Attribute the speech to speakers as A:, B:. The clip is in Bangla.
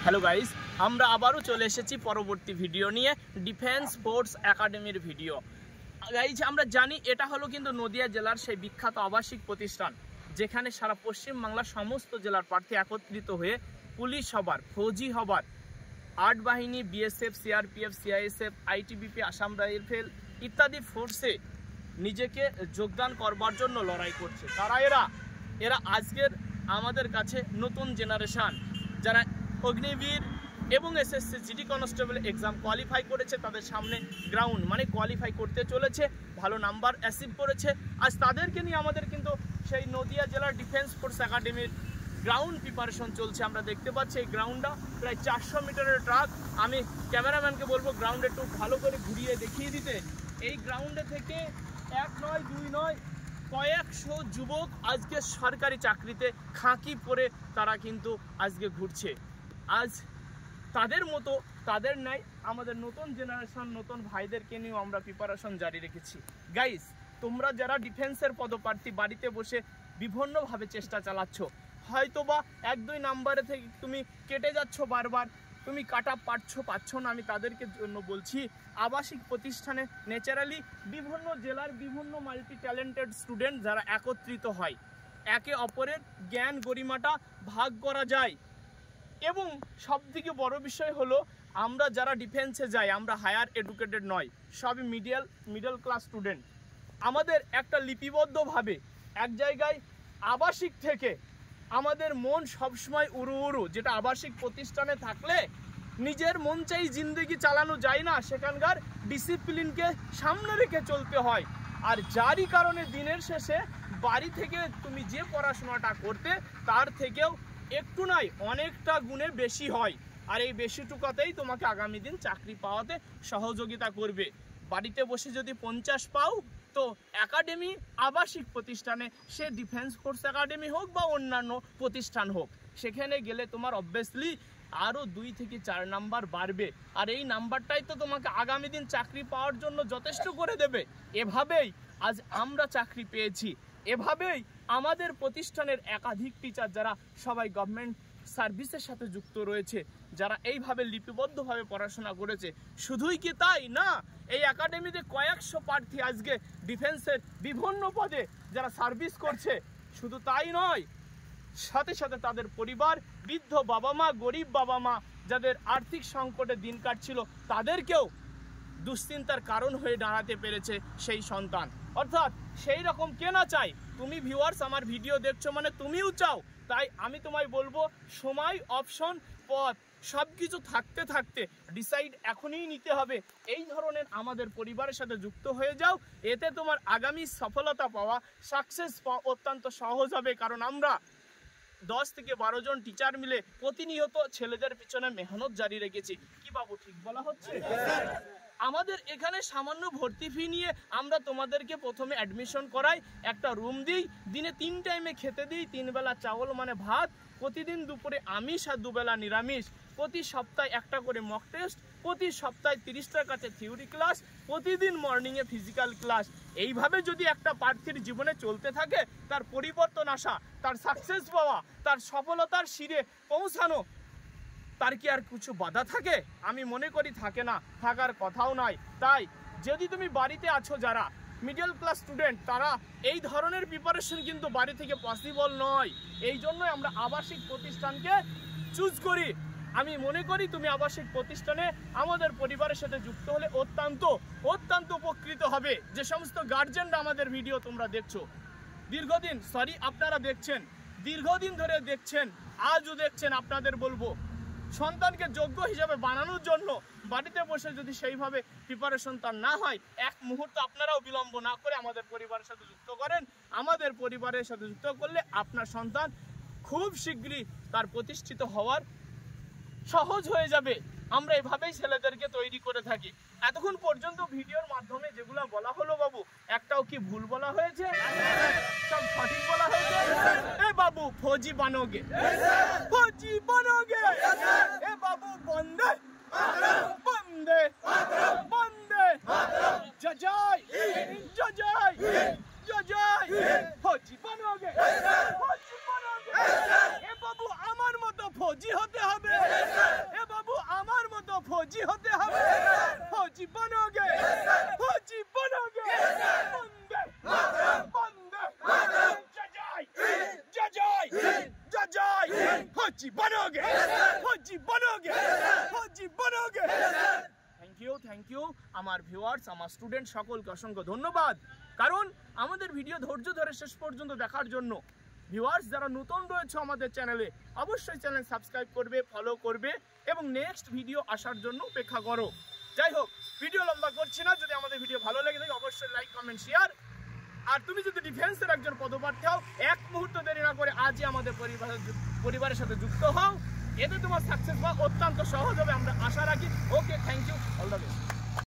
A: হ্যালো গাইস, আমরা আবারও চলে এসেছি পরবর্তী ভিডিও নিয়ে, ডিফেন্স ফোর্স একাডেমির ভিডিও। গাইস, আমরা জানি এটা হলো কিন্তু নদিয়া জেলার সেই বিখ্যাত আবাসিক প্রতিষ্ঠান, যেখানে সারা পশ্চিমবাংলার সমস্ত জেলার প্রার্থী একত্রিত হয়ে পুলিশ হবার, ফৌজি হবার, আর্ট বাহিনী, BSF, CRPF, CISF, ITBP, Assam rifle ইত্যাদি ফোর্সে নিজেকে যোগদান করবার জন্য লড়াই করছে। তারা এরা আজকের আমাদের কাছে নতুন জেনারেশান, যারা অগ্নিবীর এবং SSC GD constable exam qualify করেছে, তাদের সামনে গ্রাউন্ড মানে কোয়ালিফাই করতে চলেছে, ভালো নাম্বার অ্যাচিভ করেছে। আজ তাদেরকে নিয়ে আমাদের কিন্তু সেই নদিয়া জেলার ডিফেন্স ফোর্স একাডেমির গ্রাউন্ড প্রিপারেশন চলছে। আমরা দেখতে পাচ্ছি এই গ্রাউন্ডটা প্রায় 400 মিটারের ট্রাক। আমি ক্যামেরাম্যানকে বলবো গ্রাউন্ডে একটু ভালো করে ঘুরিয়ে দেখিয়ে দিতে। এই গ্রাউন্ডে থেকে 1 নয় 2 নয় কয়েকশো যুবক আজকে সরকারি চাকরিতে খাঁকি পরে তারা কিন্তু আজকে ঘুরছে। আজ তাদের মতো, তাদের ন্যায় আমাদের নতুন জেনারেশন, নতুন ভাইদেরকে নিয়েও আমরা প্রিপারেশন জারি রেখেছি। গাইস, তোমরা যারা ডিফেন্সের পদপ্রার্থী বাড়িতে বসে বিভিন্নভাবে চেষ্টা চালাচ্ছ, হয়তোবা 1-2 নাম্বারে থেকে তুমি কেটে যাচ্ছ, বারবার তুমি কাটা পাচ্ছ না, আমি তাদেরকে জন্য বলছি, আবাসিক প্রতিষ্ঠানে ন্যাচারালি বিভিন্ন জেলার বিভিন্ন মাল্টি ট্যালেন্টেড স্টুডেন্ট যারা একত্রিত হয়, একে অপরের জ্ঞান গরিমাটা ভাগ করা যায়। এবং সবথেকে বড় বিষয় হলো, আমরা যারা ডিফেন্সে যাই আমরা হায়ার এডুকেটেড নয়, সবই মিডল ক্লাস স্টুডেন্ট। আমাদের একটা লিপিবদ্ধভাবে এক জায়গায় আবাসিক থেকে আমাদের মন সবসময় উড়ু, যেটা আবাসিক প্রতিষ্ঠানে থাকলে নিজের মন চাই জিন্দগি চালানো যায় না, সেখানকার ডিসিপ্লিনকে সামনে রেখে চলতে হয়। আর যারই কারণে দিনের শেষে বাড়ি থেকে তুমি যে পড়াশোনাটা করতে তার থেকেও একটু নয় অনেকটা গুণে বেশি হয়। আর এই বেশিটুকাতেই তোমাকে আগামী দিন চাকরি পাওয়াতে সহযোগিতা করবে। বাড়িতে বসে যদি 50 পাও, তো একাডেমি আবাসিক প্রতিষ্ঠানে, সে ডিফেন্স ফোর্স একাডেমি হোক বা অন্যান্য প্রতিষ্ঠান হোক, সেখানে গেলে তোমার অবভিয়াসলি আরও 2 থেকে 4 নাম্বার বাড়বে। আর এই নাম্বারটাই তো তোমাকে আগামী দিন চাকরি পাওয়ার জন্য যথেষ্ট করে দেবে। এভাবেই আজ আমরা চাকরি পেয়েছি, এভাবেই আমাদের প্রতিষ্ঠানের একাধিক টিচার যারা সবাই গভর্নমেন্ট সার্ভিসের সাথে যুক্ত রয়েছে, যারা এইভাবে লিপিবদ্ধভাবে পড়াশোনা করেছে। শুধুই কি তাই না, এই একাডেমিতে কয়েকশো প্রার্থী আজকে ডিফেন্সের বিভিন্ন পদে যারা সার্ভিস করছে। শুধু তাই নয়, সাথে সাথে তাদের পরিবার, বৃদ্ধ বাবা মা, গরিব বাবা মা, যাদের আর্থিক সংকটে দিন কাটছিল, তাদেরকেও দুশ্চিন্তার কারণ হয়ে দাঁড়াতে পেরেছে সেই সন্তান। অর্থাৎ সেই রকম কে না চাই? তুমি ভিউয়ার্স আমার ভিডিও দেখছো মানে তুমিও চাও। তাই আমি তোমায় বলবো, সময়, অপশন, পথ সব কিছু থাকতে থাকতে ডিসাইড এখনই নিতে হবে। এই ধরনের আমাদের পরিবারের সাথে যুক্ত হয়ে যাও, এতে তোমার আগামী সফলতা পাওয়া, সাকসেস পাওয়া অত্যন্ত সহজ হবে। কারণ আমরা 10 থেকে 12 জন টিচার মিলে প্রতিনিয়ত ছেলেদের পিছনে মেহনত জারি রেখেছি। কি বাবু, ঠিক বলা হচ্ছে? আমাদের এখানে সামান্য ভর্তি ফি নিয়ে আমরা তোমাদেরকে প্রথমে অ্যাডমিশন করাই, একটা রুম দিই, দিনে 3 টাইমে খেতে দিই, 3 বেলা চাওয়াল মানে ভাত, প্রতিদিন দুপুরে আমিষ আর 2 বেলা নিরামিষ, প্রতি সপ্তাহে একটা করে মক টেস্ট, প্রতি সপ্তাহে 30টার কাছে থিওরি ক্লাস, প্রতিদিন মর্নিংয়ে ফিজিক্যাল ক্লাস। এইভাবে যদি একটা প্রার্থীর জীবনে চলতে থাকে, তার পরিবর্তন আসা, তার সাকসেস পাওয়া, তার সফলতার শিরে পৌঁছানো, তার কি আর কিছু বাধা থাকে? আমি মনে করি থাকে না, থাকার কথাও নয়। তাই যদি তুমি বাড়িতে আছো যারা মিডল ক্লাস স্টুডেন্ট, তারা এই ধরনের প্রিপারেশন কিন্তু বাড়ি থেকে পসিবল নয়। এই জন্যই আমরা আবাসিক প্রতিষ্ঠানকে চুজ করি। আমি মনে করি তুমি আবাসিক প্রতিষ্ঠানে আমাদের পরিবারের সাথে যুক্ত হলে অত্যন্ত উপকৃত হবে। যে সমস্ত গার্জেনরা আমাদের ভিডিও তোমরা দেখছো, আপনারা দেখছেন, দীর্ঘদিন ধরে দেখছেন, আজও দেখছেন, আপনাদের বলবো, সন্তানকে যোগ্য হিসাবে বানানোর জন্য বাড়িতে বসে যদি সেইভাবে প্রিপারেশন তার না হয়, এক মুহূর্ত আপনারাও বিলম্ব না করে আমাদের পরিবারের সাথে যুক্ত করেন। আমাদের পরিবারের সাথে যুক্ত করলে আপনার সন্তান খুব শীঘ্রই তার প্রতিষ্ঠিত হওয়ার সহজ হয়ে যাবে। আমরা এভাবেই ছেলেদেরকে তৈরি করে থাকি। এতক্ষণ পর্যন্ত ভিডিওর মাধ্যমে যেগুলো বলা হলো বাবু, একটাও কি ভুল বলা হয়েছে? সব সঠিক বলা হয়েছে? এ বাবু ফৌজি বানোগে, ফৌজি বানোগে, এ বাবু বন্দে বন্দে বন্দে, জয় জয় জয়, ফৌজি বানোগে, ফৌজি বানোগে। এ বাবু আমার মতো ফৌজি হতে হবে। फौजी होते হবে फौजी बनोगे फौजी बनोगे बंदे बंदे जय जय जय जय फौजी बनोगे फौजी बनोगे फौजी बनोगे थैंक यू আমার ভিউয়ার্স আমার স্টুডেন্ট সকলকে অসংখ্য ধন্যবাদ কারণ আমাদের ভিডিও ধৈর্য ধরে শেষ পর্যন্ত দেখার জন্য ভিউয়ার্স যারা নতুন রয়েছে আমাদের চ্যানেলে অবশ্যই চ্যানেল সাবস্ক্রাইব করবে ফলো করবে এবং নেক্সট ভিডিও আসার জন্য অপেক্ষা করো যাই হোক ভিডিও লম্বা করছি না যদি আমাদের ভিডিও ভালো লাগে থাকে অবশ্যই লাইক কমেন্ট শেয়ার আর তুমি যদি ডিফেন্সের একজন পদপ্রার্থী হও এক মুহূর্ত দেরি না করে আজই আমাদের পরিবারের সাথে যুক্ত হও এতে তোমার সাকসেস পাওয়া অত্যন্ত সহজ হবে আমরা আশা রাখি okay thank you all the best